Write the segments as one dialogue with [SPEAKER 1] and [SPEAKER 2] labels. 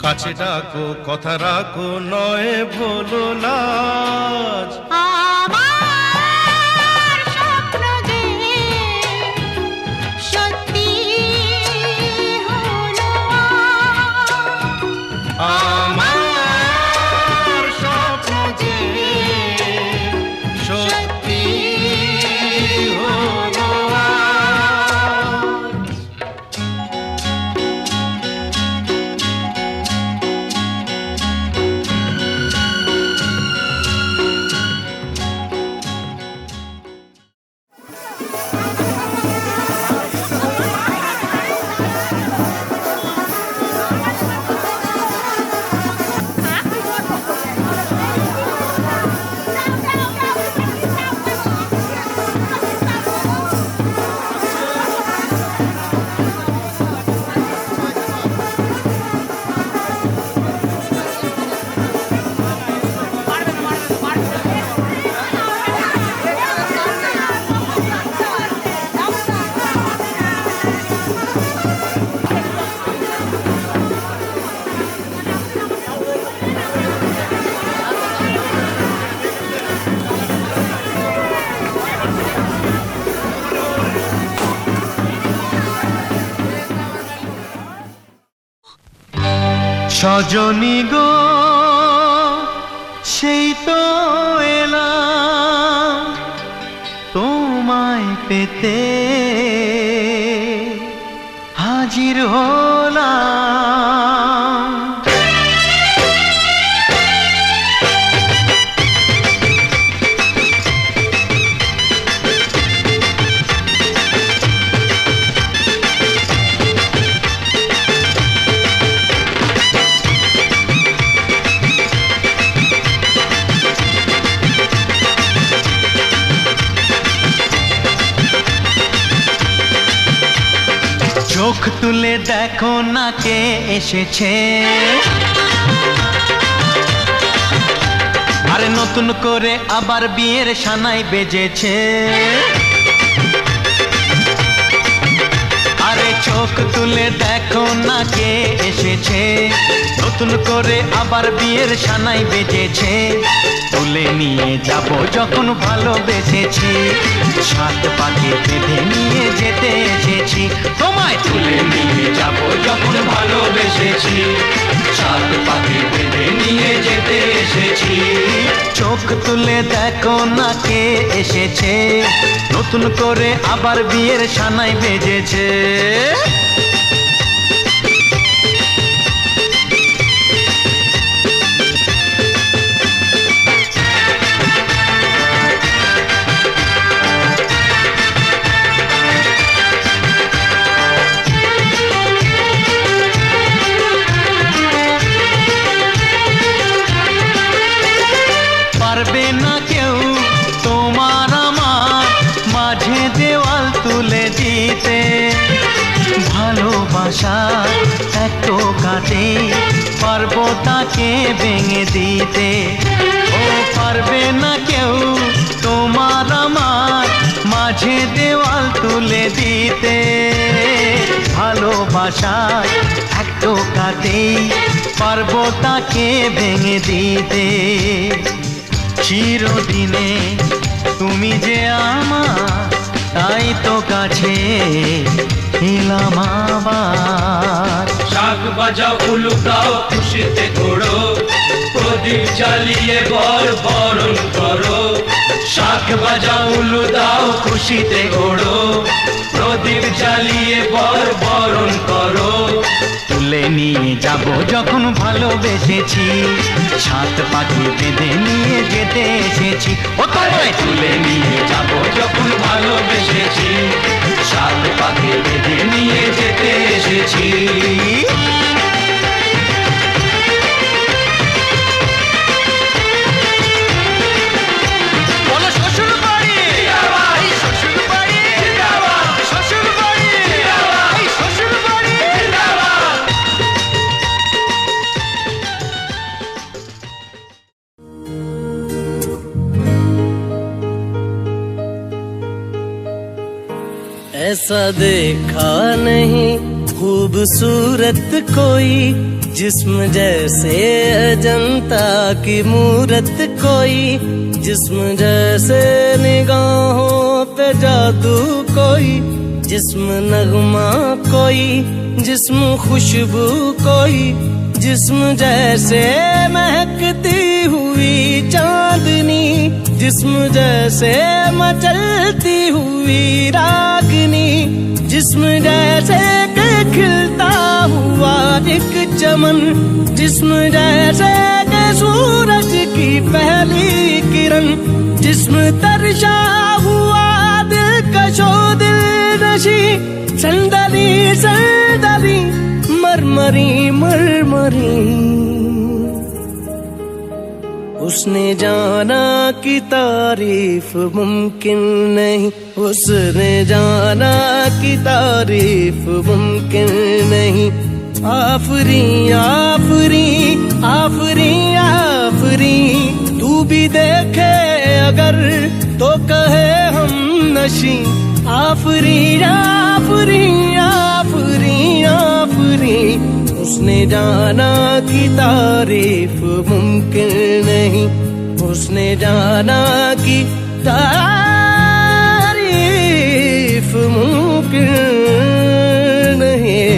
[SPEAKER 1] কাছে ডাকো কথা রাখো নয় ভুলো লাজ
[SPEAKER 2] আমার স্বপ্ন যে সত্যি হলো
[SPEAKER 1] আমার স্বপ্ন যে সত্যি হলো সজনী গো সেই তো এলাম তোমায় পেতে হাজির হলাম চোখ তুলে দেখো না কে এসেছে আরে নতুন করে আবার বিয়ের সানাই বেজেছে আরে চোখ তুলে দেখো না কে এসেছে নতুন করে আবার বিয়ের সানাই বেজেছে তুলে নিয়ে যাব যখন ভালোবেসেছি সাত পাকে বেঁধে নিয়ে যেতে এসেছি তোমায় তুলে নিয়ে যাব যখন ভালোবেসেছি সাত পাকে বেঁধে নিয়ে যেতে এসেছি চোখ তুলে দেখো না কে এসেছে, নতুন করে আবার বিয়ের সানাই বেজেছে। পারবে না কেউ তোমার আমার মাঝে দেওয়াল তুলে দিতে, ভালোবাসা এত কাটে পারবো তাকে ভেঙে দিতে। ও পারবে না কেউ তোমার আমার মাঝে দেওয়াল তুলে দিতে, ভালোবাসা এত কাটে পারবো তাকে ভেঙে দিতে। চিরদিনে তুমি যে আমার, তাই তো কাছে এলাম আবার।
[SPEAKER 3] শাক বাজাও উলু দাও খুশিতে ঘোড়ো, প্রদীপ জ্বালিয়ে বর বরণ করো। শাক বাজাও উলু দাও খুশিতে ঘোড়ো, প্রদীপ জ্বালিয়ে বর বরণ করো।
[SPEAKER 1] তুলে নিয়ে যাব যখন ভালোবেসেছি, সাত পাখি বেঁধে নিয়ে যেতে এসেছি। ও তোমায়
[SPEAKER 3] তুলে নিয়ে যাব যখন ভালোবেসেছি, সাত পাখি বেঁধে নিয়ে যেতে এসেছি।
[SPEAKER 1] বলো শ্বশুর বাড়ি, এই শ্বশুর বাড়ি, শ্বশুর বাড়ি, এই শ্বশুর বাড়ি।
[SPEAKER 4] ऐसा देखा नहीं खूबसूरत कोई, जिस्म जैसे अजंता की मूरत कोई, जिस्म जैसे निगाहों पे जादू कोई, जिस्म नगमा कोई, जिस्म खुशबू कोई, जिस्म जैसे महकती हुई चांदनी, जिस्म जैसे मचलती हुई रागनी, जिस्म जैसे कि खिलता हुआ एक चमन, जिस्म जैसे कि सूरज की पहली किरण, जिस्म तरशा हुआ दिलकशो दिलनशी, संदली संदली मरमरी मरमरी। उसने जाना कि तारीफ मुमकिन नहीं, उसने जाना कि तारीफ मुमकिन नहीं। आफरी आफरी आफरी आफरी, तू भी देखे अगर तो कहे हम नशी। आफरी आफरी आफरी आफरी, उसने जाना कि तारीफ मुमकिन नहीं, उसने जाना कि तारीफ मुमकिन नहीं।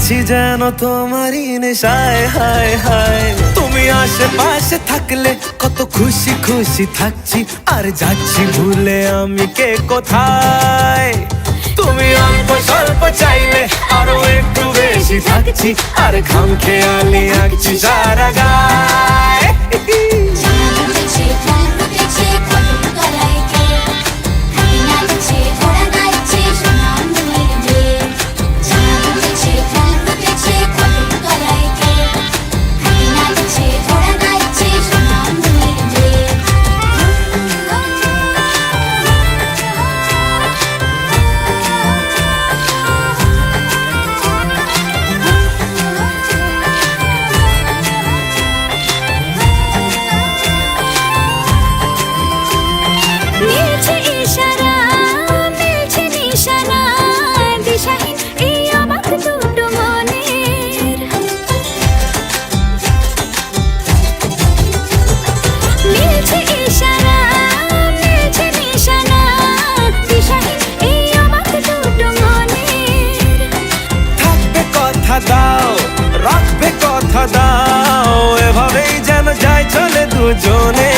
[SPEAKER 4] যাচ্ছি যেন তোমারই নেশায়, হায় হায় তুমি আশেপাশে থাকলে কত খুশি খুশি থাকছি, আর যাচ্ছি ভুলে আমি কে কোথায়। তুমি অল্প স্বল্প চাইলে আরো একটু বেশি থাকছি, আর খাম খেয়ালি আঁকছি সারা গায়।
[SPEAKER 2] মিলছে ইশারা, মিলছে নিশানা, দিশাহীন এই অবাক দুটো মনের। মিলছে ইশারা, মিলছে নিশানা, দিশাহীন এই অবাক দুটো মনের।
[SPEAKER 4] থাকবে কথা দাও, রাখবে কথা দাও, এভাবেই যেন যায় চলে দুজনে।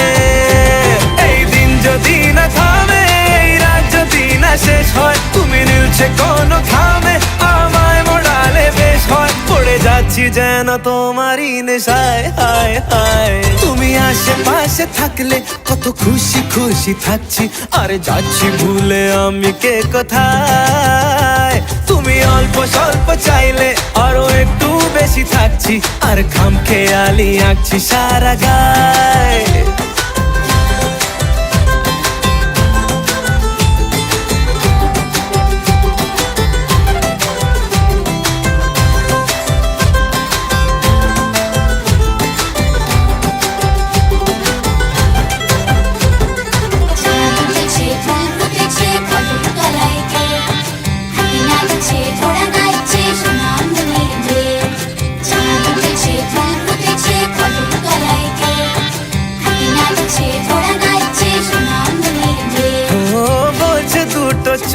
[SPEAKER 4] এই দিন যদি না থামে, এই রাত যদি না শেষ হয়, তুমি নিলছে কোনো খামে, আমায় মোড়ালে বেশ হয়। পড়ে যাচ্ছি যেন তোমারই নেশায়, হায় হায় তুমি আশেপাশে থাকলে কত খুশি খুশি থাকছি, আর যাচ্ছি ভুলে আমি কে কোথায়। তুমি অল্প স্বল্প চাইলে আরো একটু বেশি থাকছি, আর খাম খেয়ালি আঁকছি সারা গায়।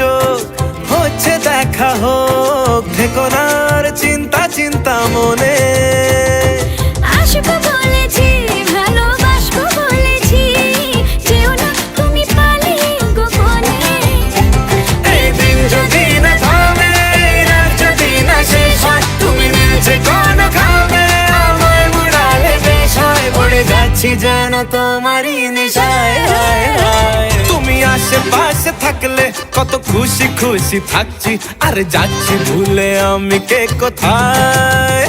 [SPEAKER 4] চোখ হচ্ছে দেখা হোক, থেকো না আর চিন্তা চিন্তা মনে।
[SPEAKER 2] আসবো বলেছি, ভালোবাসবো বলেছি, যেও না তুমি পালিয়ে গোপনে।
[SPEAKER 4] এই দিন যদি না থামে, এই রাত যদি না শেষ হয়, তুমি নিলছে কোনো খামে, আমায় মুড়ালে বেশ হয়। পড়ে যাচ্ছি যেন তোমারই নেশায়, হায় হায় তুমি আশেপাশে থাকলে কত খুশি খুশি থাকছি, আর যাচ্ছি ভুলে আমি কে কোথায়।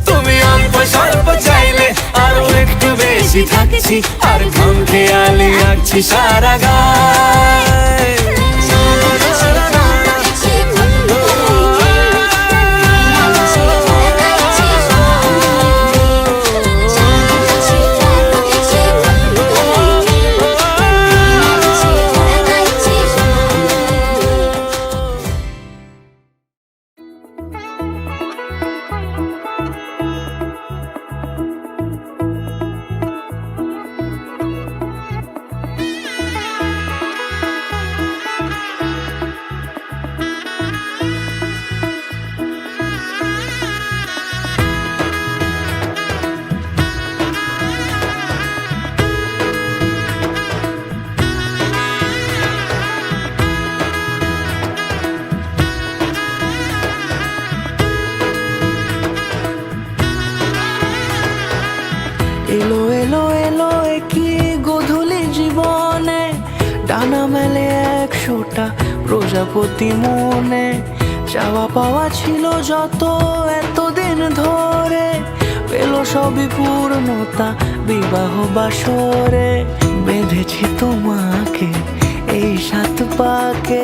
[SPEAKER 4] তুমি অল্প স্বল্প চাইলে আরো একটু বেশি থাকছি, আর খাম খেয়ালি আঁকছি সারা গায়।
[SPEAKER 5] এলো এলো এলো কি গোধূলি জীবনে, ডানা মেলে 100টা প্রজাপতি মনে। চাওয়া পাওয়া ছিল যত এতদিন ধরে, পেল সবই পূর্ণতা বিবাহ বাসরে। বেঁধেছি তোমাকে এই 7 পাকে,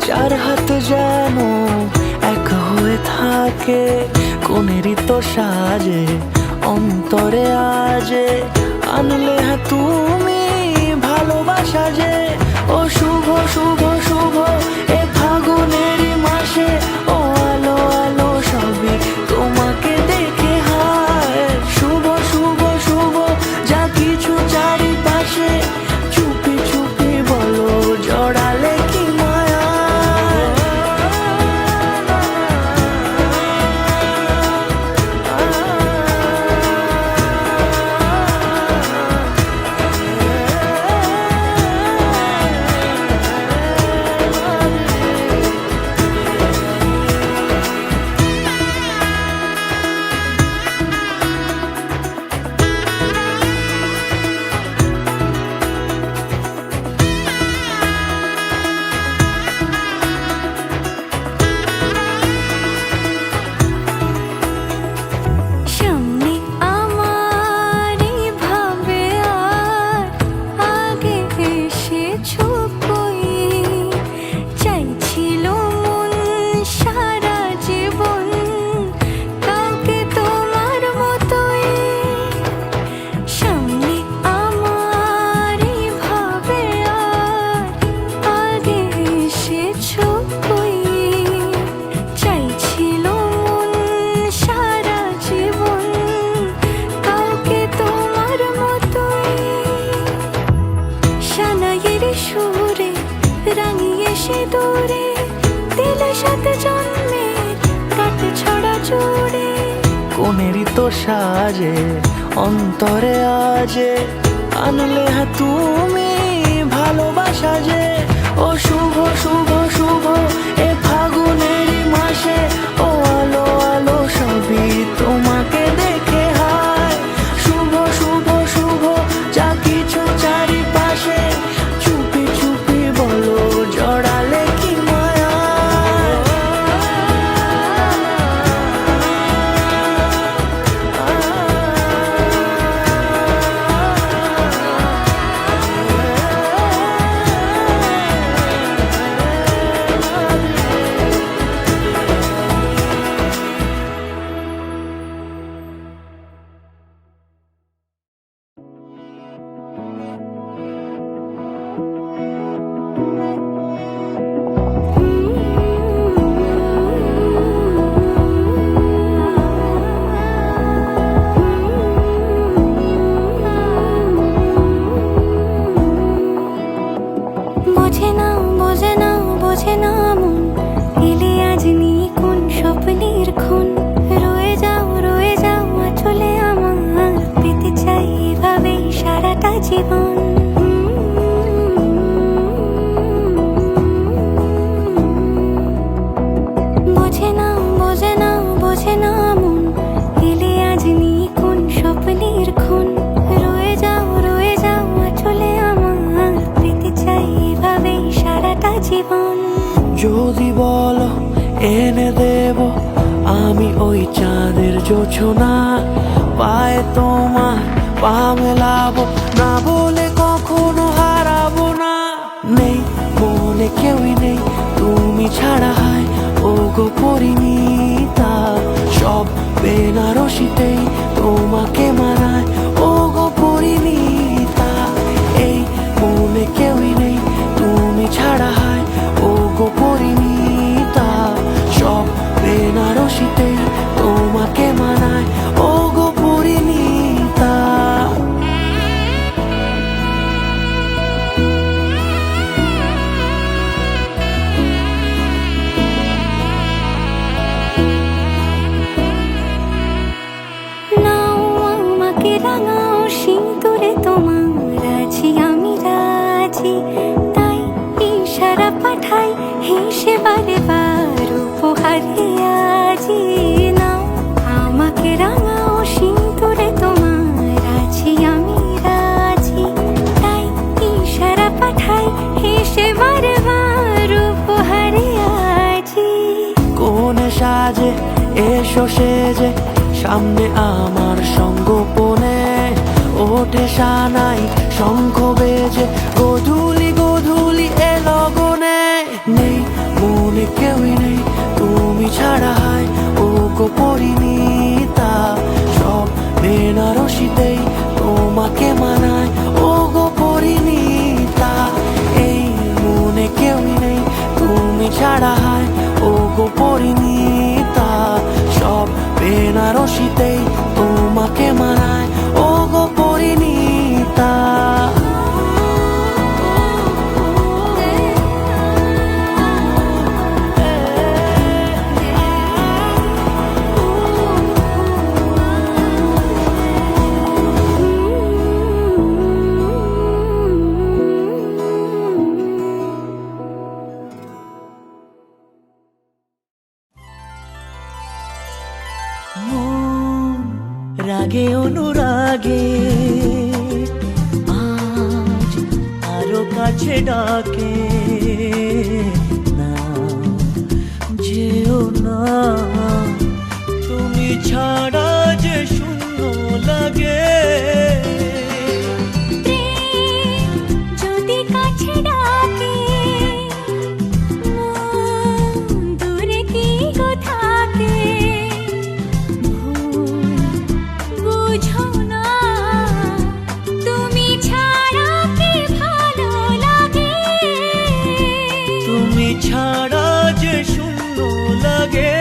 [SPEAKER 5] 4 হাত যেন এক হয়ে থাকে। কোনেরই তো সাজে অন্তরে আজে, আনলে হ্যাঁ তুমি ভালোবাসা যে। ও শুভ শুভ শুভ এ ফাগুনেরই মাসে, ও আলো আলো সবই তোমাকে দেখে হায়। শুভ শুভ শুভ যা কিছু চারিপাশে, চুপি চুপি বলো জড়ালে কি মায়া।
[SPEAKER 2] সে দূরে দিলে সাথে জন্মে কাট ছড়া জুড়ে
[SPEAKER 5] কোনেরই তো সাজে অন্তরে আজে আনলে হ্যাঁ তুমি ভালোবাসা যে ও শুভ শুভ শুভ এ ফাগুনেরই মাসে ও আলো আলো সবই তোমাকে দেখে হায় শুভ শুভ শুভ যা কিছু চারিপাশে চুপি চুপি বলো জড়ালে কি মায়া
[SPEAKER 2] বোঝে না বোঝে না বোঝে না মন এলে আজ নিয়ে কোন স্বপ্নের খুন রয়ে যাও চলে আমার পেতে চাই এভাবেই সারাটা জীবন বোঝে না বোঝে না বোঝে না মন এলে আজ নিয়ে কোন স্বপ্নের খুন রয়ে যাও চলে আমার পেতে চাই এভাবেই সারাটা জীবন
[SPEAKER 5] যদি বলো এনে দেব আমি ওই চাঁদের জোছনা পায়ে তোমার পা মেলাবো না বলে কখনো হারাবো না নেই মনে কেউই নেই তুমি ছাড়া হয় ও গো পরিণীতা সব বেনারসিতেই তোমাকে মানায় ও গো পরিণীতা এই মনে কেউই নেই তুমি ছাড়া হয় ও গো পরিণীতা সব বেনারসিতেই তোমাকে মানায় ও গো পরিণীতা
[SPEAKER 2] নাও আমাকে রাঙাও সিঁদুরে তোমার আছি আমি রাজি তাই ইশারা পাঠাই হেসে বারে বার উপহারে আজি নাও আমাকে রাঙাও সিঁদুরে তোমার আছি আমি রাজি তাই ইশারা পাঠাই হেসে বারে বার উপহারে আজি
[SPEAKER 5] কোন সাজে এসো সেজে সামনে আমার সঙ্গোপনে ওঠে সানাই শঙ্খ বেজে গধূলি গধূলি এ লগনে নেই মনে কেউই নেই তুমি ছাড়া হয় ও গো পরিণীতা সব বেনারসিতেই তোমাকে মানায় ও গো পরিণীতা এই মনে কেউই নেই তুমি ছাড়া হয় ও গো পরিণীতা সব বেনারসিতেই তোমাকে মানায় ও গো পরিণীতা রাগে অনুরাগে আজ আরো কাছে ডাকে না যেও না তুমি ছাড়া যে শূন্য লাগে
[SPEAKER 2] যদি কাছে ডাকে দূরে কি গো থাকে বুঝো না তুমি ছাড়া কি ভালো লাগে
[SPEAKER 5] তুমি ছাড়া যে শূন্য লাগে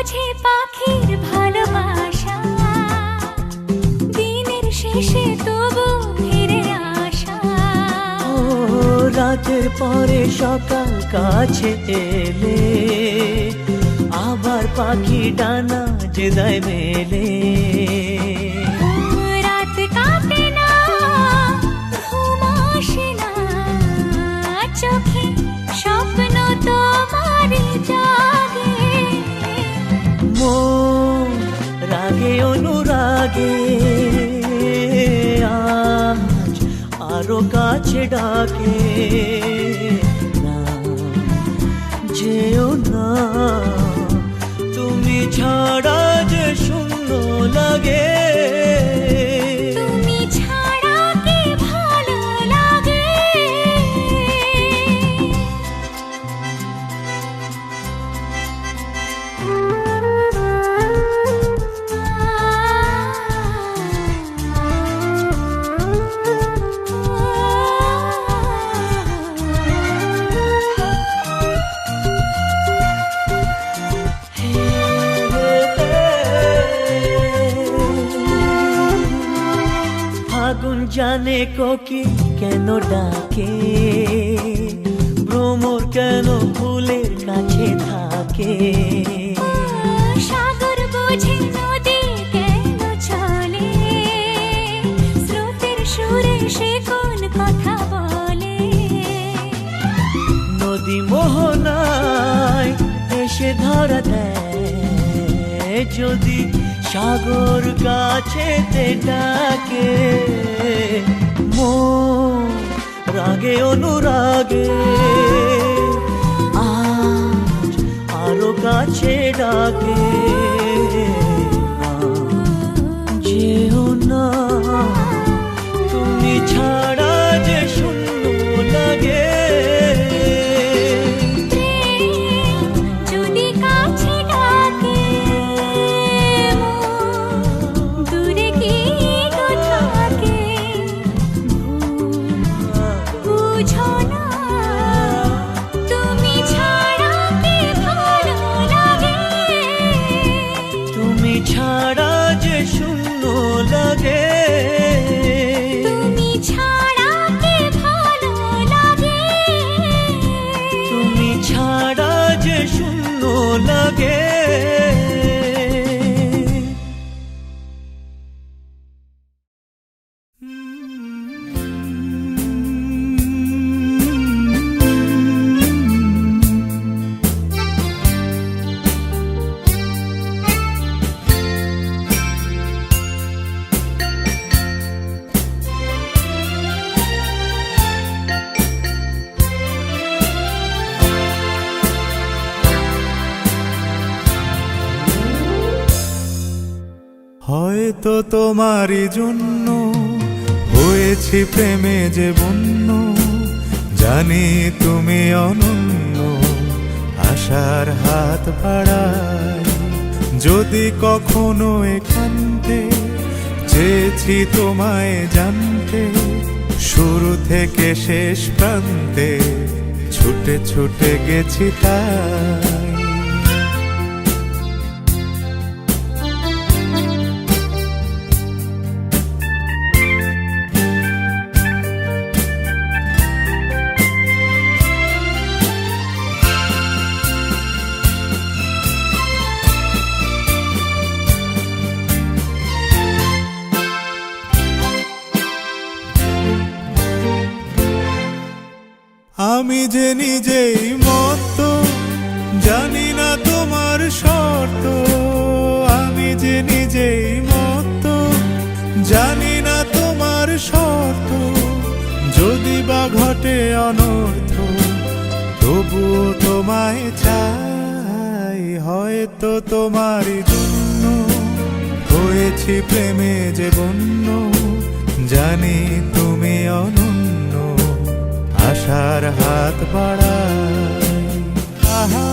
[SPEAKER 2] বুঝি পাখির ভালোবাসা, দিনের শেষে তবু ফিরে আসা।
[SPEAKER 5] ও রাতের পরে সকাল কাছে এলে, আবার পাখি ডানা যে দেয় মেলে।
[SPEAKER 2] রাত কাটে না, ঘুম আসে না, চোখে স্বপ্ন তোমারই জাগে।
[SPEAKER 5] মন রাগে অনুরাগে আজ আরো কাছে ডাকে। না যেও না, তুমি ছাড়া যে শূন্য লাগে।
[SPEAKER 2] তুমি ছাড়া কি ভালো লাগে।
[SPEAKER 5] ফাগুন জানে কোকিল কেন ডাকে, ভ্রমর কেন ফুলের কাছে থাকে।
[SPEAKER 2] সাগর বোঝে নদী কেন চলে, স্রোতের সুরে সে কোন কথা বলে।
[SPEAKER 5] নদী মোহনায় এসে ধরা দেয়, যদি সাগর কাছেতে ডাকে। মন রাগে অনুরাগে আজ আরো কাছে ডাকে। যেও না, তুমি ছাড়া যে শূন্য লাগে।
[SPEAKER 2] যদি কাছে ডাকে, দূরে কি গো থাকে। বুঝো না, তুমি ছাড়া কি ভালো লাগে।
[SPEAKER 5] তুমি ছাড়া যে শূন্য লাগে।
[SPEAKER 2] তুমি ছাড়া কি ভালো লাগে।
[SPEAKER 5] তুমি ছাড়া যে শূন্য লাগে।
[SPEAKER 6] হয়তো তোমারই জন্য হয়েছি প্রেমে যে বন্য, জানি তুমি অনন্য, আশার হাত বাড়াই। যদি কখনো একান্তে চেয়েছি তোমায় জানতে, শুরু থেকে শেষ প্রান্তে ছুটে ছুটে গেছি তাই। আমি যে নিজেই মত্ত, জানি না তোমার শর্ত। আমি যে নিজেই মত্ত, জানি না তোমার শর্ত। যদি বা ঘটে অনর্থ, তবুও তোমায় চাই। হয়তো তোমারই জন্য হয়েছি প্রেমে যে বন্য, জানি তুমি অনন্য, আশার হাত বাড়াই। আহা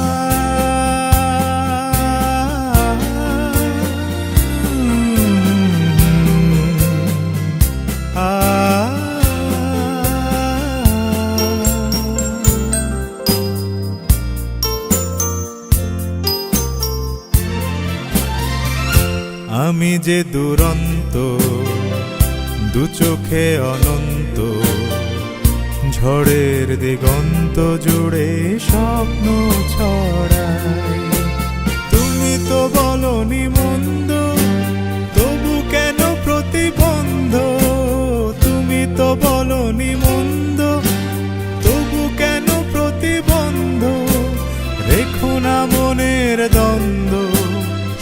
[SPEAKER 6] আমি যে দুরন্ত, দু চোখে অনন্ত, ঝড়ের দিগন্ত জুড়ে স্বপ্ন ছড়াই। তুমি তো বলনি মন্দ, তবু কেন প্রতিবন্ধ? তুমি তো বলনি মন্দ, তবু কেন প্রতিবন্ধ? রেখো না মনের দ্বন্দ্ব,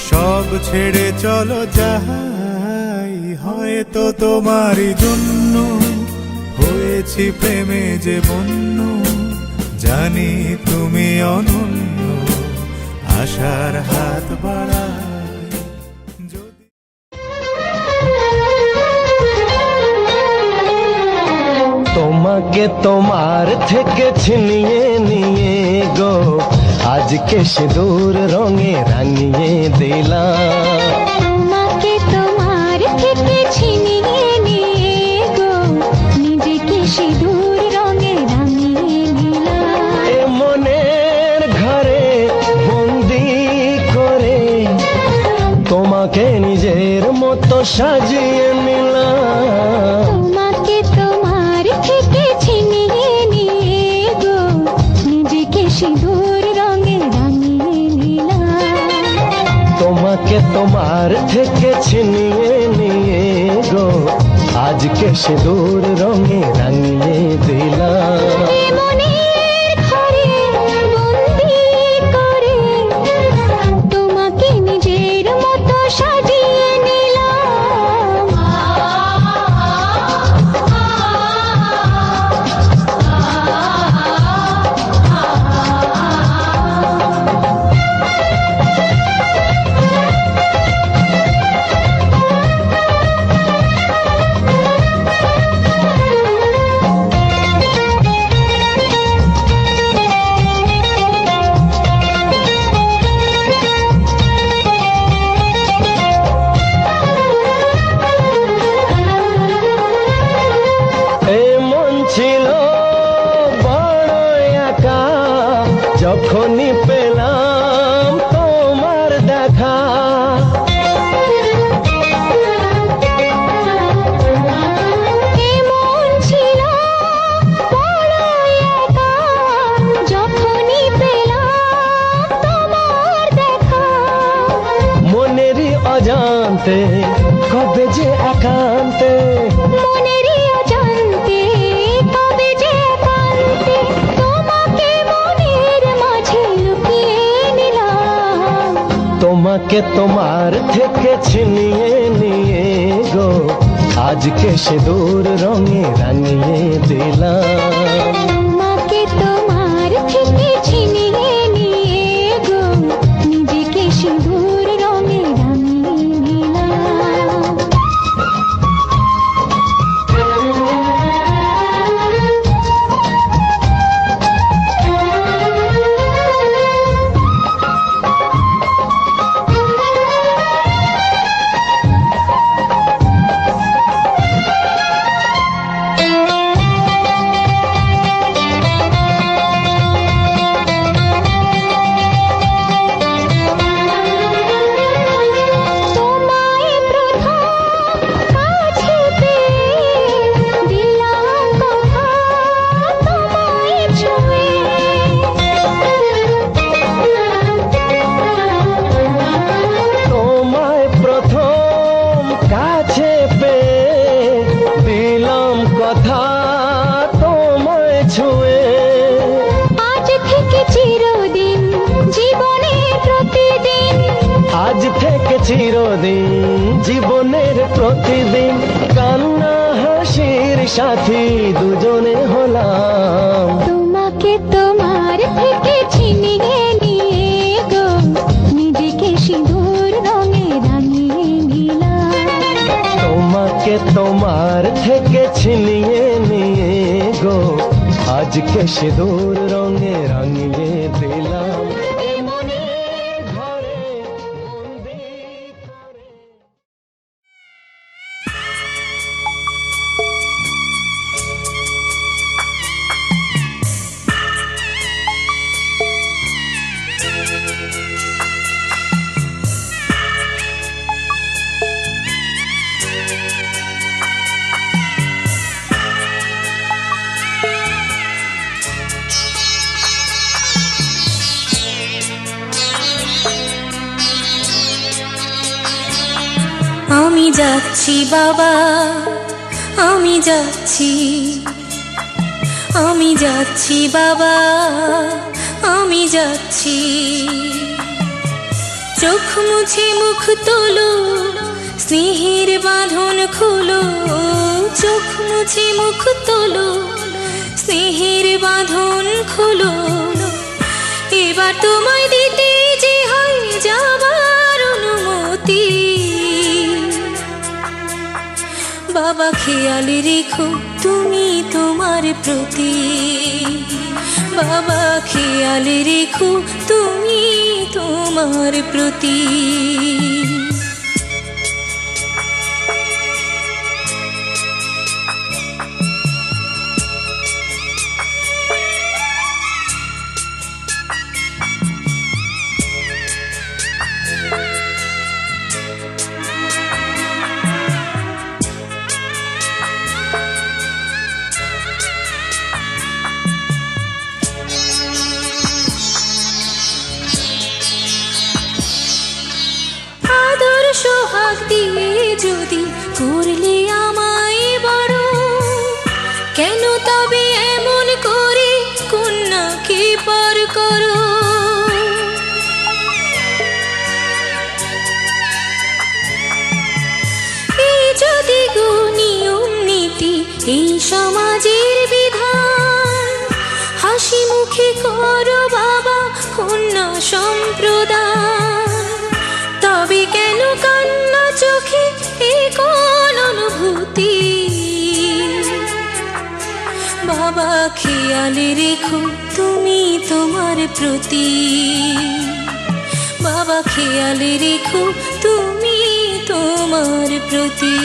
[SPEAKER 6] সব ছেড়ে চলো যাই। হয়তো তোমারই জন্য হয়েছি প্রেমে যে বন্য, জানি তুমি অনন্য, আশার হাত বাড়াই যদি।
[SPEAKER 7] তোমাকে তোমার থেকে ছিনিয়ে নিয়ে গো, আজকে সিঁদুর রঙে রাঙিয়ে দিলাম।
[SPEAKER 2] তোমাকে তোমার থেকে ছিনিয়ে নিয়ে গো, নিজেকে সিঁদুর রঙে রাঙিয়ে নিলাম।
[SPEAKER 7] এ মনের ঘরে বন্দি করে তোমাকে নিজের মতো সাজিয়ে নিলাম।
[SPEAKER 2] তোমাকে তোমার থেকে ছিনিয়ে নিয়ে গো, নিজেকে সিঁদুর রঙে রাঙিয়ে নিলাম।
[SPEAKER 7] তোমাকে তোমার থেকে ছিনিয়ে নিয়ে গো, আজকে সিঁদুর রঙে রাঙিয়ে দিলাম।
[SPEAKER 2] এ মনের ঘরে বন্দি করে তোমাকে নিজের মতো সাজিয়ে নিলাম।
[SPEAKER 7] এই মন ছিল বড় একা, যখনই পেলাম তোমার দেখা।
[SPEAKER 2] এমন ছিল বড় একা, যখনই পেলাম তোমার দেখা।
[SPEAKER 7] মনেরই অজান্তে কবে যে একান্তে,
[SPEAKER 2] মনেরই অজান্তে কবে যে একান্তে, তোমাকে মনের মাঝে লুকিয়ে নিলাম।
[SPEAKER 7] তোমাকে তোমার থেকে ছিনিয়ে নিয়ে গো, আজকে সিঁদুর রঙে রাঙিয়ে দিলাম।
[SPEAKER 2] তোমাকে তোমার থেকে ছিনিয়ে নিয়ে গো, নিজেকে সিঁদুর রঙে রাঙিয়ে নিলাম। তোমায় প্রথম কাছে পেয়ে দিলাম কথা, তোমায় ছুঁয়ে।
[SPEAKER 7] তোমায় প্রথম কাছে পেয়ে দিলাম কথা, তোমায় ছুঁয়ে।
[SPEAKER 2] আজ থেকে চিরদিন জীবনের প্রতিদিন,
[SPEAKER 7] আজ থেকে চিরদিন জীবনের প্রতিদিন, কান্না হাসির সাথী দুজনে হলাম।
[SPEAKER 2] তোমাকে তোমার থেকে ছিনিয়ে নিয়ে গো, নিজেকে সিঁদুর রঙে রাঙিয়ে নিলাম।
[SPEAKER 7] তোমাকে তোমার থেকে ছিনিয়ে নিয়ে গো, আজকে সিঁদুর রঙে রাঙিয়ে দিলাম। এ মনের ঘরে বন্দি করে।
[SPEAKER 2] আমি যাচ্ছি বাবা, আমি যাচ্ছি, আমি যাচ্ছি বাবা, আমি যাচ্ছি। চোখ মুছে মুখ তোলো, স্নেহের বাঁধন খোলো, চোখ মুছে মুখ তোলো, স্নেহের বাঁধন খোলো। এবার তোমায় দিতে যে হয় যাবার অনুমতি। বাবা খেয়াল রেখো তুমি তোমার প্রতি, বাবা খেয়াল রেখো তুমি তোমার প্রতি। সোহাগ দিয়ে যদি করলে আমায় বড়, কেন তবে এমন করে কন্যাকে পর করো? এই যদি গো নিয়ম নীতি, এই সমাজের বিধান, হাসি মুখে করো বাবা কন্যা সম্প্রদান। তবে কেন কান্না চোখে এ কোন অনুভূতি? বাবা খেয়াল রেখো তুমি তোমার প্রতি, বাবা খেয়াল রেখো তুমি তোমার প্রতি।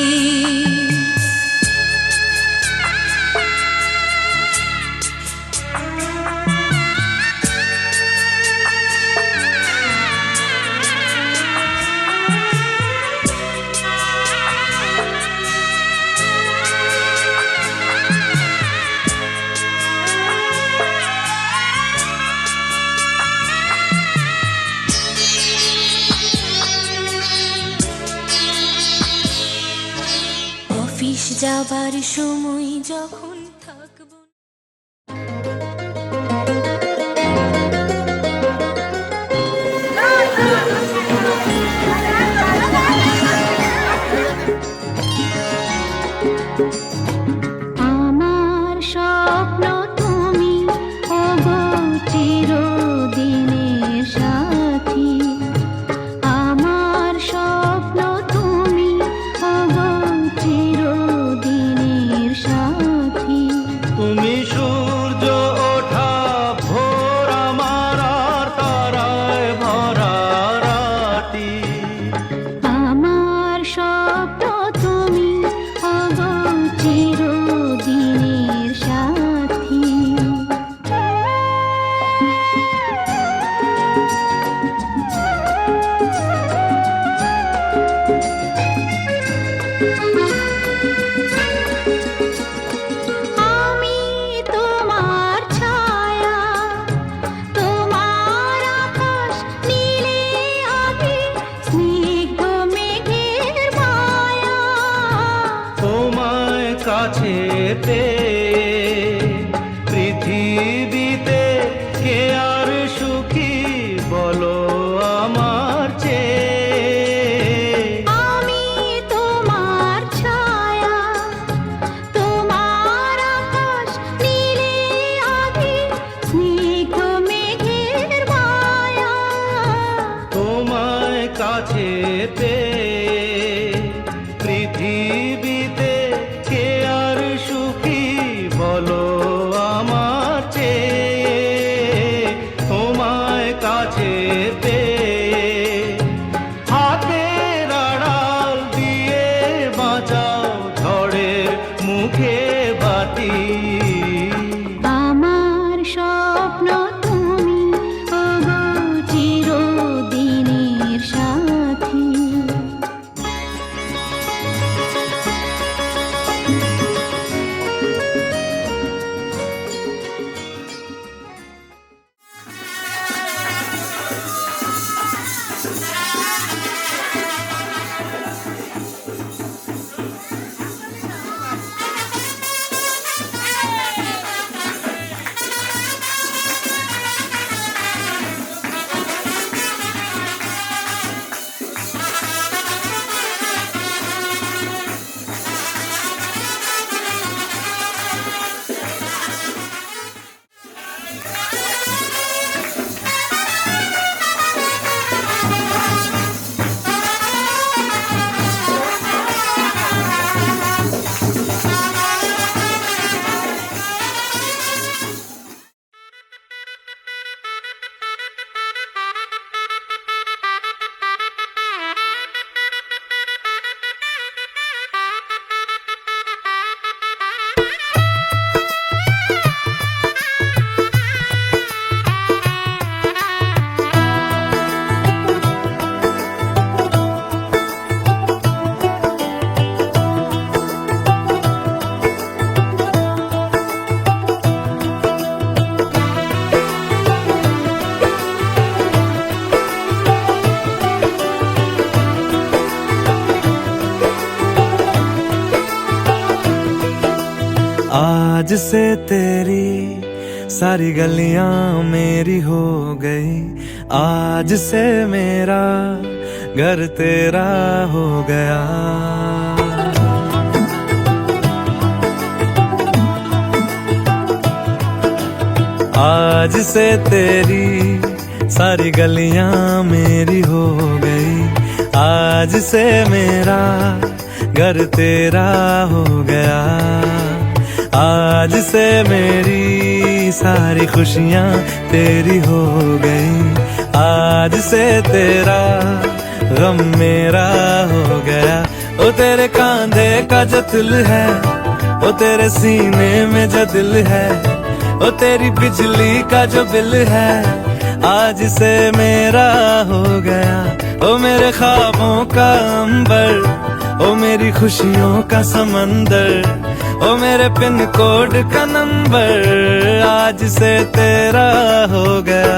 [SPEAKER 2] অফিস যাবার সময় যখন থাকবো আমার স্বপ্ন তুমি ওগো চিরদিনের সাথী, আমার স্বপ্ন তুমি ওগো চিরদিনের সাথী।
[SPEAKER 1] তুমি সূর্য ওঠা ভোর আমার আর তারায় ভরা রাতি।
[SPEAKER 2] আমার স্বপ্ন তুমি ওগো চিরদিনের সাথী। আমি তোমার ছায়া, তোমার আকাশ নীলে আভি, স্নিগ্ধ মেঘের মায়া।
[SPEAKER 1] তোমায় কাছে পেয়ে পৃথিবীতে কে আর সুখী বলো আমার চেয়ে।
[SPEAKER 2] আমি তোমার ছায়া, তোমার আকাশ নীলে আভি, স্নিগ্ধ মেঘের মায়া।
[SPEAKER 1] তোমায় কাছে পেয়ে পৃথিবীতে কে আর সুখী বলো আমার চেয়ে। তোমায় কাছে পেয়ে হাতের আড়াল দিয়ে বাঁচাও ঝড়ের মুখে বাতি।
[SPEAKER 2] আমার স্বপ্ন তুমি ওগো চিরদিনের সাথী।
[SPEAKER 4] आज से तेरी सारी गलियां मेरी हो गई, आज से मेरा घर तेरा हो गया। आज से तेरी सारी गलियां मेरी हो गई, आज से मेरा घर तेरा हो गया। आज से मेरी सारी खुशियां तेरी हो गई, आज से तेरा गम मेरा हो गया। ओ तेरे कांधे का जो दिल है, ओ तेरे सीने में जो दिल है, ओ तेरी बिजली का जो बिल है, आज से मेरा हो गया। ओ मेरे ख्वाबों का अंबर, ओ मेरी खुशियों का समंदर, ओ मेरे पिन कोड का नंबर, आज से तेरा हो गया।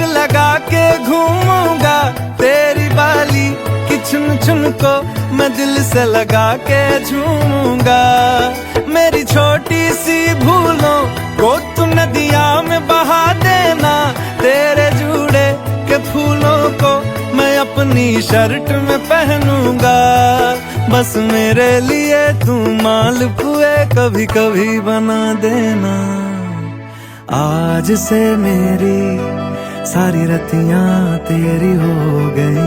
[SPEAKER 4] लगा के घूमूंगा, तेरी बाली की चुन चुन को मैं दिल से लगा के झूमूंगा। मेरी छोटी सी भूलों को तू नदिया में बहा देना, तेरे जूड़े के फूलों को मैं अपनी शर्ट में पहनूंगा। बस मेरे लिए तू मालपुए कभी कभी बना देना। आज से मेरी सारी रतियां तेरी हो गई,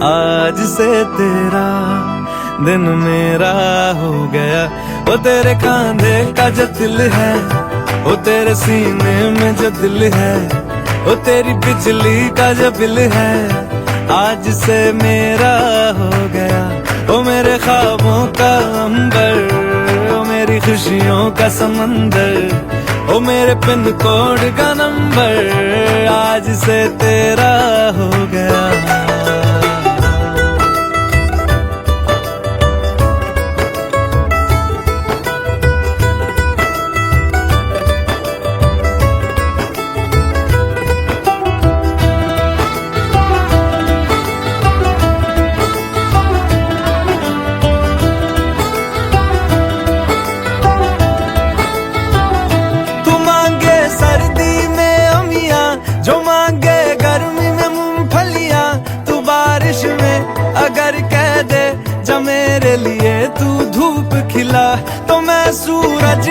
[SPEAKER 4] आज से तेरा दिन मेरा हो गया। वो तेरे कांधे का जो दिल है, वो तेरे सीने में जो दिल है, वो तेरी बिजली का जो बिल है, आज से मेरा हो गया। वो मेरे ख्वाबों का अंबर, वो मेरी खुशियों का समंदर, ओ मेरे पिन कोड का नंबर, आज से तेरा हो गया। जो मांगे गर्मी में मूंगफलियां, तू बारिश में अगर कह दे जा मेरे लिए तू धूप खिला, तो मैं सूरज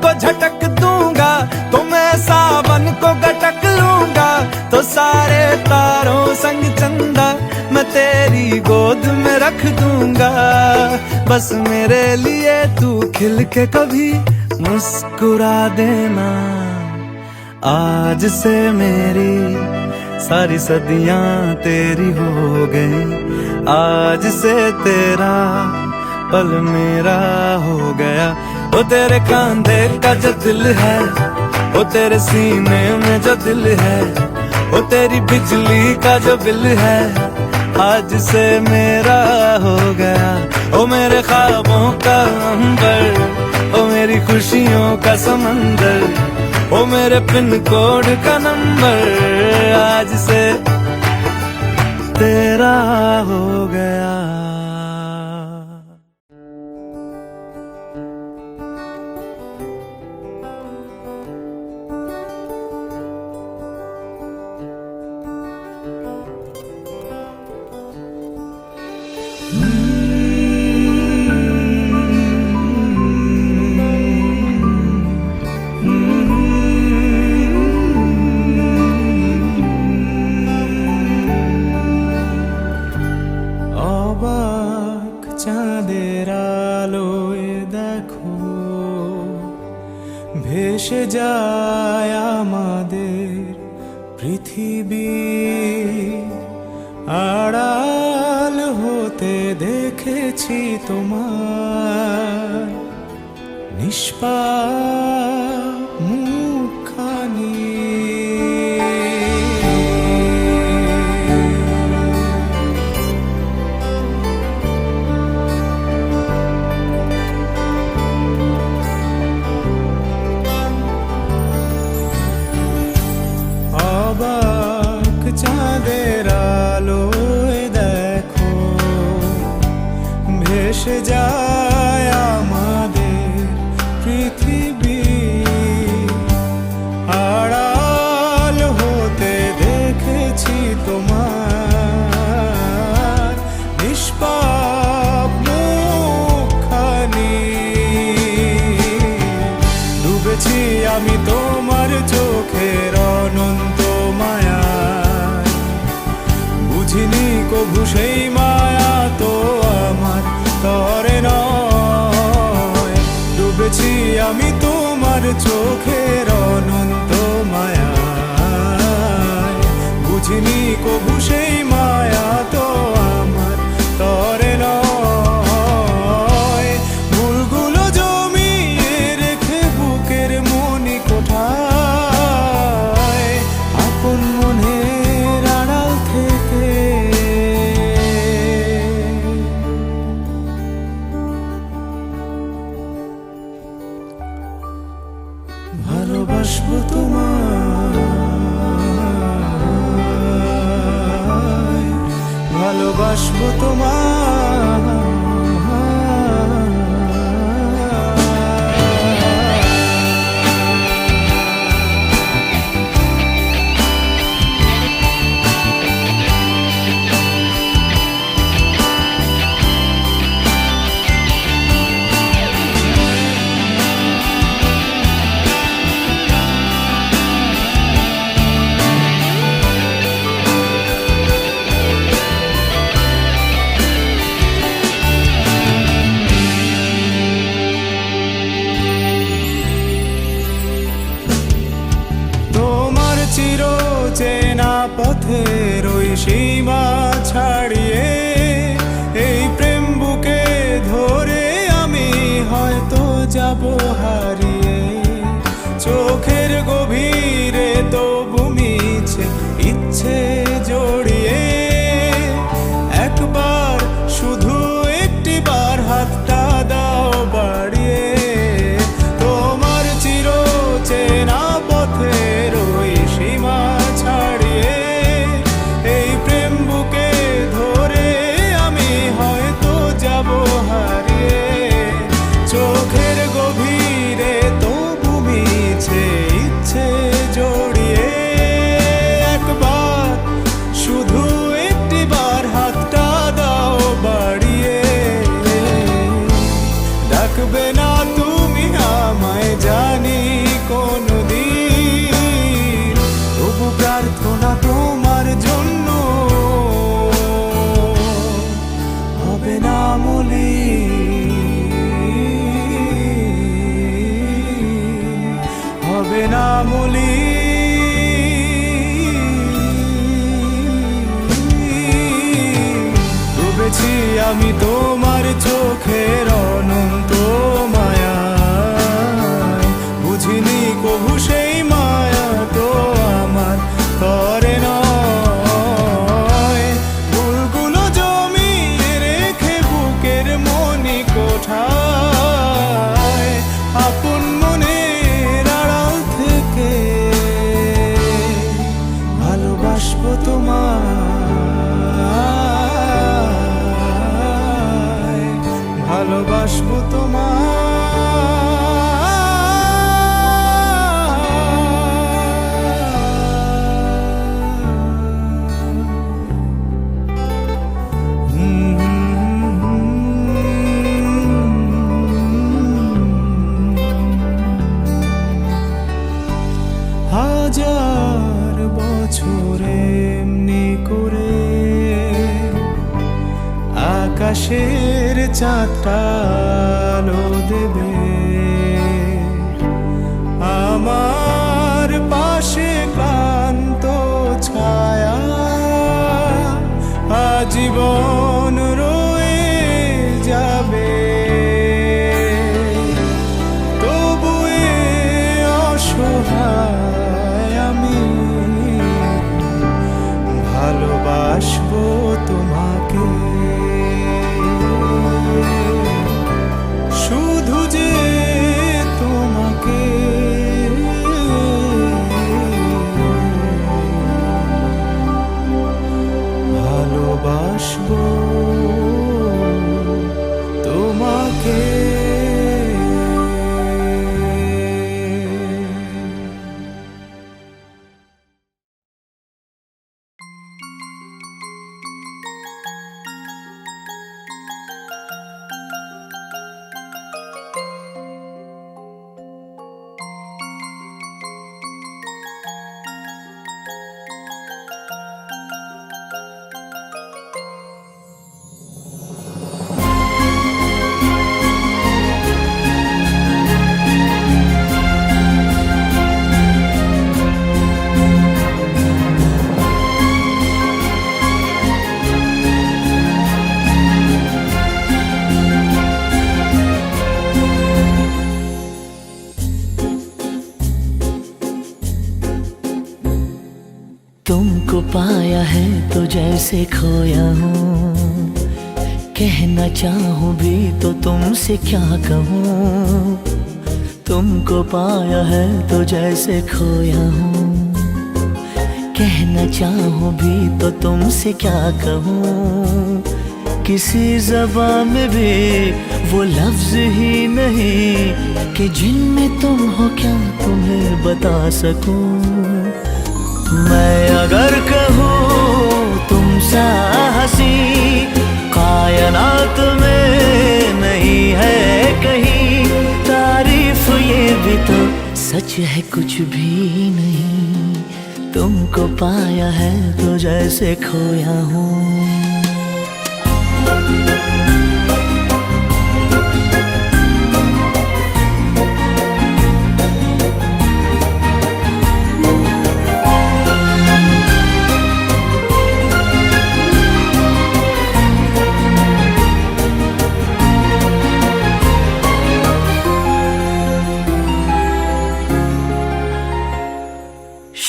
[SPEAKER 4] को झटक दूंगा, तो मैं सावन को गटक लूंगा। तो सारे तारों संग चंदा मैं तेरी गोद में रख दूंगा। बस मेरे लिए तू खिल के कभी मुस्कुरा देना। आज से मेरी सारी सदियां तेरी हो गई, आज से तेरा पल मेरा हो गया। वो तेरे कांधे का जो दिल है, वो तेरे सीने में जो दिल है, वो तेरी बिजली का जो बिल है, आज से मेरा हो गया। ओ मेरे ख्वाबों का अंबर, ओ मेरी खुशियों का समंदर, ओ मेरे पिन कोड का नंबर, आज से तेरा हो गया।
[SPEAKER 6] ভেসে যায় আমাদের পৃথিবী, আড়াল হতে দেখেছি তোমার নিষ্পাপ মুখখানি। অবাক চাঁদের আলোয় দেখো ভেসে যায় আমাদের পৃথিবী, আড়াল হতে দেখেছি তোমার নিষ্পাপ মুখখানি। ডুবেছি আমি তোমার চোখের অনন্ত মায়ায়, বুঝিনি কভু সেই মায়া তো আমার তরে নয়। ডুবেছি আমি তোমার চোখের অনন্ত মায়ায়, বুঝিনি কভু সেই মায়া তো আমার তরে নয়। ভুলগুলো জমিয়ে রেখে বুকের মনি কোঠায়, আপন মনের আড়াল থেকে ভালোবাসবো তোমায়, ভালোবাসবো তোমায়। তোমার চির চেনা পথের ওই সীমা ছাড়িয়ে এই প্রেম বুকে ধরে আমি হয়তো যাব হারিয়ে। চোখের গভীরে তবু মিছে ইচ্ছে জড়িয়ে, একবার শুধু একটি বার হাতটা দাও বাড়িয়ে। তোমার চির চেনা পথের ওই সীমা ছাড়িয়ে এই প্রেম বুকে ধরে আমি হয়তো যাব হারিয়ে। চোখের গভীরে তবু মিছে ইচ্ছে জড়িয়ে, একবার শুধু একটি বার হাতটা দাও বাড়িয়ে। ডাকবে না তুমি আমায় জানি কোনদিন, তবু প্রার্থনা তোমার জন্য হবে না মলিন, হবে না মলিন। ডুবেছি আমি তোমার চোখের অনন্ত মায়ায়, বুঝিনি কভু সেই মায়া তো আমার তরে নয়। ভুলগুলো জমিয়ে রেখে বুকের মনি কোঠায়, আপন মনের আড়াল থেকে ভালোবাসবো তোমায়, ভালোবাসবো তোমায়। হাজার বছর এমনি করে আকাশের চাঁদটা আলো দেবে। আমার পাশে ক্লান্ত ছায়া আজীবন রয়ে যাবে। তবু এ অসহায় আমি ভালোবাসবো তোমাকে, শুধু যে তোমাকে। ভালোবাসবো তোমাকে।
[SPEAKER 5] तुमको पाया है तो जैसे खोया हूँ, कहना चाहूँ भी तो तुमसे क्या कहूँ। तुमको पाया है तो जैसे खोया हूँ, कहना चाहूँ भी तो तुमसे क्या कहूँ। किसी ज़बान में भी वो लफ्ज़ ही नहीं कि जिनमें तुम हो क्या तुम्हें बता सकूँ। मैं अगर कहूँ तुम सा हंसी कायनात में नहीं है कहीं, तारीफ ये भी तो सच है कुछ भी नहीं। तुमको पाया है तो जैसे खोया हूँ।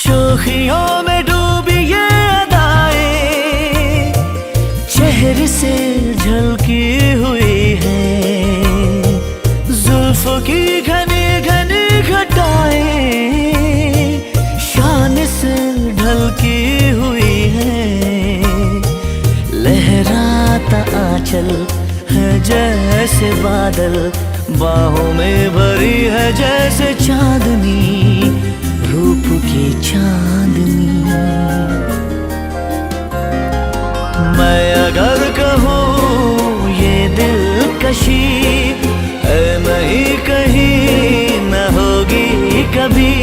[SPEAKER 5] शोखियों में डूबी ये अदाएं चेहरे से झलकी हुई है, जुल्फों की घनी घनी घटाएं शान से ढलकी हुई है। लहराता आंचल है जैसे बादल, बाहों में भरी है जैसे चांदनी, रूप की चांदनी। मैं अगर कहूँ ये दिलकशी है नहीं कहीं न होगी कभी,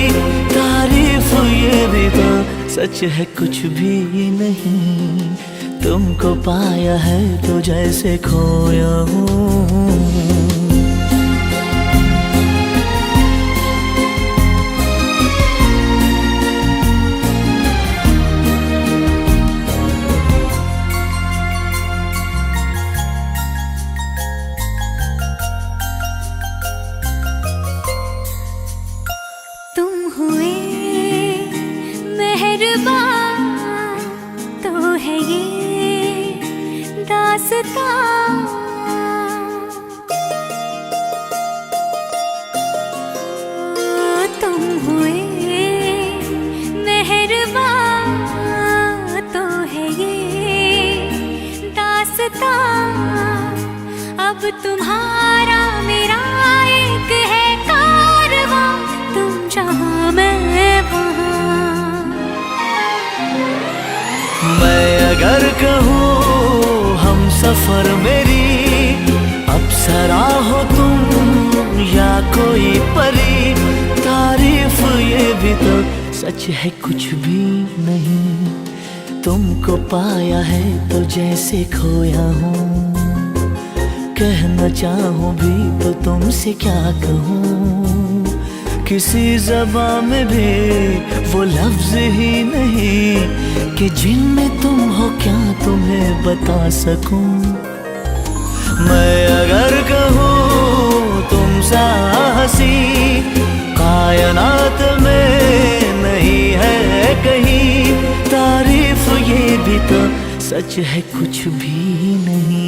[SPEAKER 5] तारीफ ये भी तो सच है कुछ भी नहीं। तुमको पाया है तो जैसे खोया हूँ।
[SPEAKER 2] तुम हुए मेहरबान तो है ये दास्तां। अब तुम्हारा मेरा एक है कारवां, तुम जहाँ मैं वहाँ।
[SPEAKER 5] मैं अगर कहूँ हम सफर मेरी अप्सरा हो तुम या कोई परी, तारीफ ये भी तो सच है कुछ भी नहीं। तुमको पाया है तो जैसे खोया हूँ, कहना चाहूँ भी तो तुमसे क्या कहूँ। किसी ज़बान में भी वो लफ्ज ही नहीं कि जिनमें तुम हो क्या तुम्हें बता सकूं। मैं अगर कहूँ तुम सा हंसी कायनात में नहीं है कहीं, तारीफ ये भी तो सच है कुछ भी नहीं।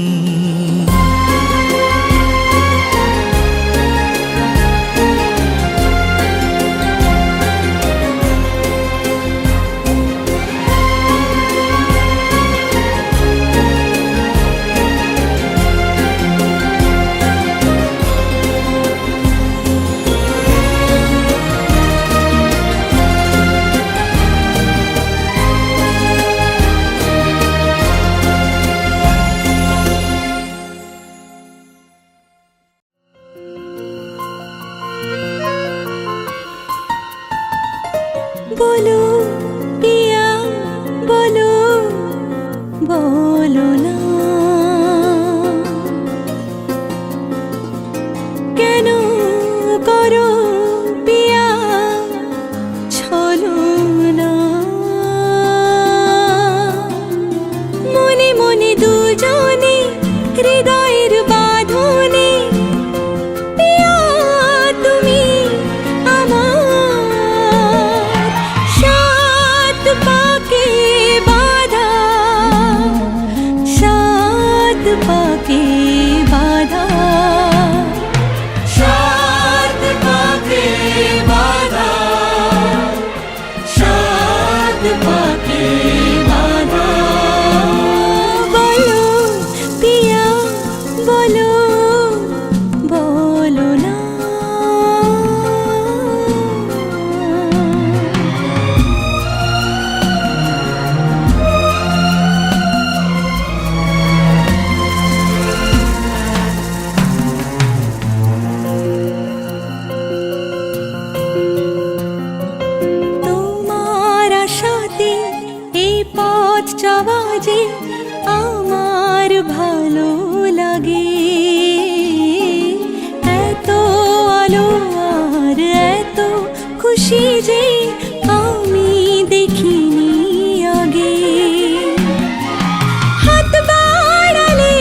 [SPEAKER 2] बोलो पिया बोलो बोलो ना केनो करो पिया छलो ना मने मने दुजने हृदयेर बाँधने पिया तुमी पाके बाधा सात पाके बाधा सात पाके बाधा सात पाके बाधा बोलो पिया बोलो बोलो ना যে আমার ভালো লাগে এত আলো আর এত খুশি যে আমি দেখিনি আগে হাত বাড়ালে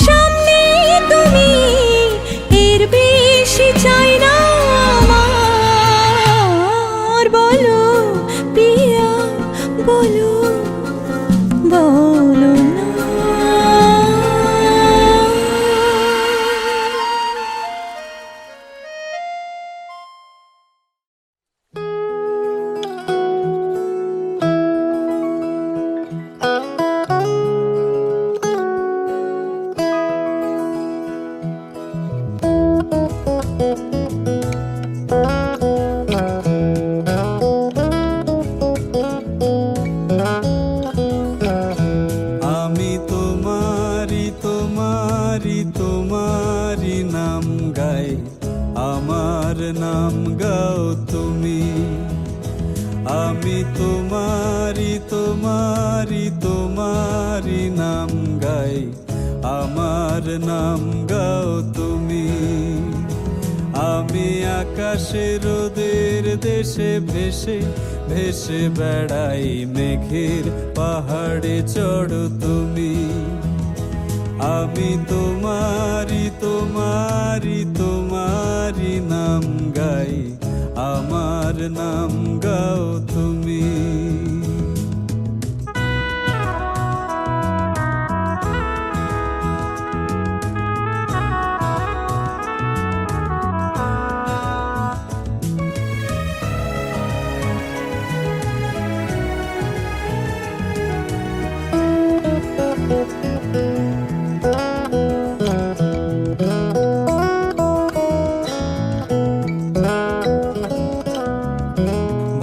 [SPEAKER 2] সামনে তুমি এর বেশি চাই না আমার বলো পিয়া বলো बोलो ना
[SPEAKER 6] তোমারি নাম গাই আমার নাম গাও তুমি আমি তোমারি তোমারি তোমারি নাম গাই আমার নাম গাও তুমি আমি আকাশে রোদের দেশে ভেসে ভেসে বেড়াই মেঘের পাহাড়ে চড়ো তুমি আমি তোমারি তোমারি তোমারি নাম গাই আমার নাম গাও তুমি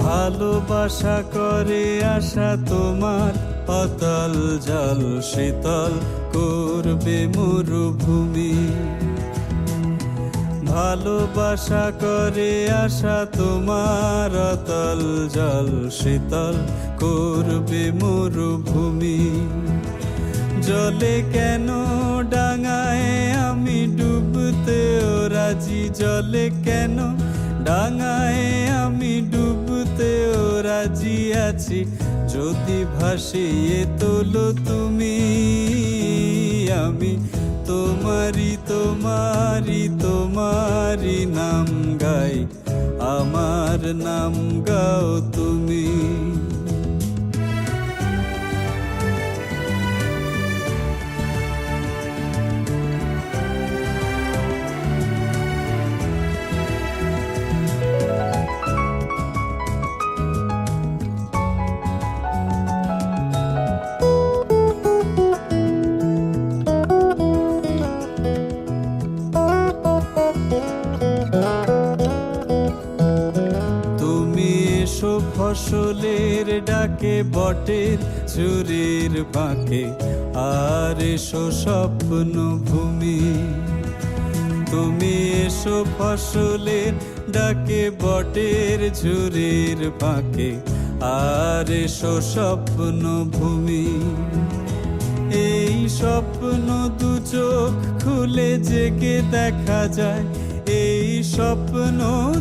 [SPEAKER 6] ভালোবাসা করে আশা তোমার অতল জল শীতল করবে মরুভূমি ভালোবাসা করে আশা তোমার অতল জল শীতল করবে মরুভূমি জলে কেন ডাঙায় আমি ডুবতেও রাজি জলে কেন ডাঙায় আমি ডুবতেও রাজি আছি, যদি ভাসিয়ে তোলো তুমি। আমি তোমারি তোমারি তোমারি নাম গাই, আমার নাম গাও তুমি। ফসলের ডাকে বটের চুরির বাঁকে, আর এসো স্বপ্ন ভূমি। তুমি এসো ফসলের ডাকে বটের ঝুরির বাঁকে, আর এসো স্বপ্ন ভূমি। এই স্বপ্ন দু চোখ খুলে জেগে দেখা যায়, এই স্বপ্ন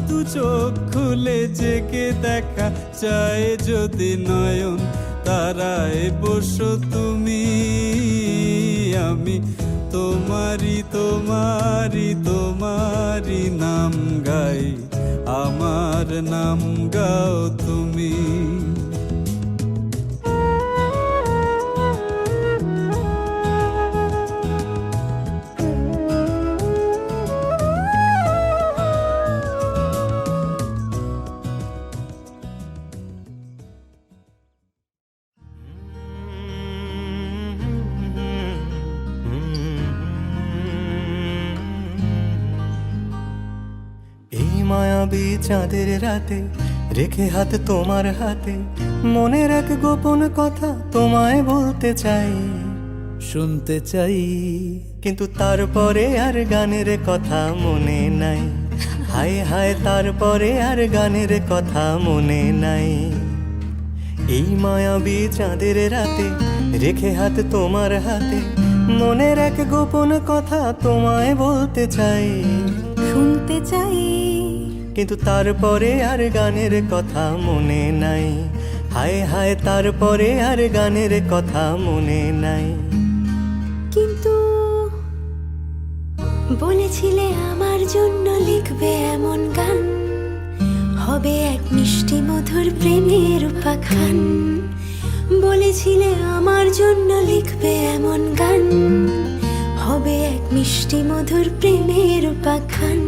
[SPEAKER 6] দু চোখ খুলে জেগে দেখা যায়। যদি নয়ন তারায় বসো তুমি, আমি তোমারি তোমারি তোমারি নাম গাই, আমার নাম গাও তুমি।
[SPEAKER 5] মায়াবী চাঁদের রাতে রেখে হাত তোমার হাতে, মনের এক গোপন কথা তোমায় বলতে চাই,
[SPEAKER 6] শুনতে চাই।
[SPEAKER 5] কিন্তু তারপরে আর গানের কথা মনে নাই। হায় হায় তারপরে আর গানের কথা মনে নাই। এই মায়াবী চাঁদের রাতে রেখে হাত তোমার হাতে, মনের এক গোপন কথা তোমায় বলতে চাই,
[SPEAKER 2] শুনতে চাই।
[SPEAKER 5] কিন্তু তারপরে আর গানের কথা মনে নাই। হায় হায় তারপরে আর গানের কথা মনে নাই।
[SPEAKER 2] কিন্তু বলেছিলে আমার জন্য লিখবে এমন গান, হবে এক মিষ্টি মধুর প্রেমের উপাখ্যান। বলেছিলে আমার জন্য লিখবে এমন গান, হবে এক মিষ্টি মধুর প্রেমের উপাখ্যান।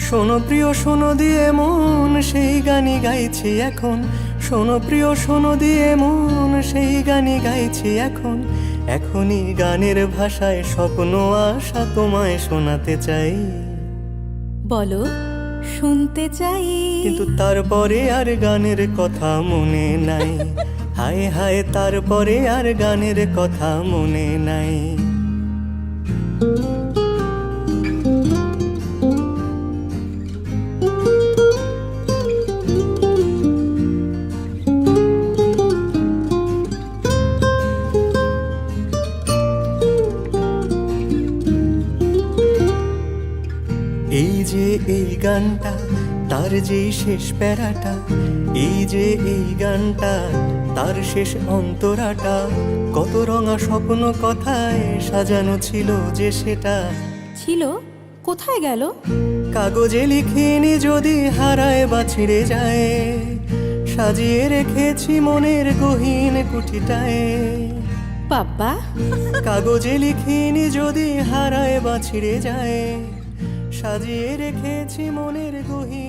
[SPEAKER 5] শোনো প্রিয় শোনো দিয়ে মন সেই গানই গাইছি এখন। শোনো প্রিয় শোনো দিয়ে মন সেই গানই গাইছি এখন। এখনই গানের ভাষায় স্বপ্ন আশা তোমায় শোনাতে চাই।
[SPEAKER 2] বলো শুনতে চাই।
[SPEAKER 5] কিন্তু তারপরে আর গানের কথা মনে নাই। হায় হায় তারপরে আর গানের কথা মনে নাই। এই যে এই গানটা তার যে শেষ প্যারাটা, এই যে এই গানটা তার শেষ অন্তরাটা, কত রঙা স্বপ্ন কথায় সাজানো ছিল যে সেটা।
[SPEAKER 2] ছিল কোথায় গেল?
[SPEAKER 5] কাগজে লিখিনি যদি হারায় বা ছিঁড়ে যায়, সাজিয়ে রেখেছি মনের গহীন কুঠিটায়।
[SPEAKER 2] বাবা
[SPEAKER 5] কাগজে লিখিনি যদি হারায় বা ছিঁড়ে যায়, সাজিয়ে রেখেছি মনের গহীন